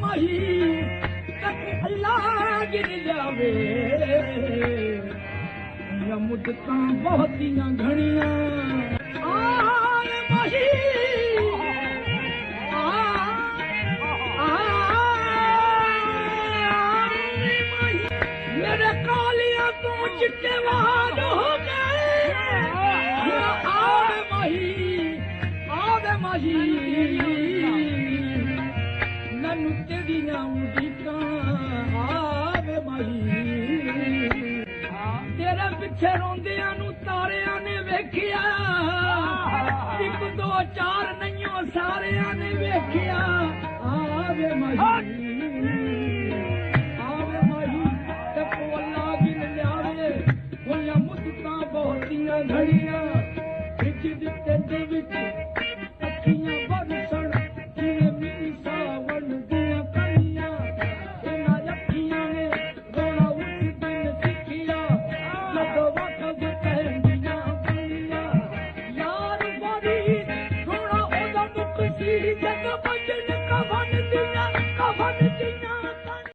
माही गिर जावे मुद्दतां बहुतियां घणियां माही मेरे कालियां तो चिट्टे वाल हो गए आवे माही नन्नू तेरियां उड़ीकां आवे माही तेरे पिछे रोंदियां नू तारियां ने वेखिया एक दो चार नहीं सारियां ने वेखिया आवे माही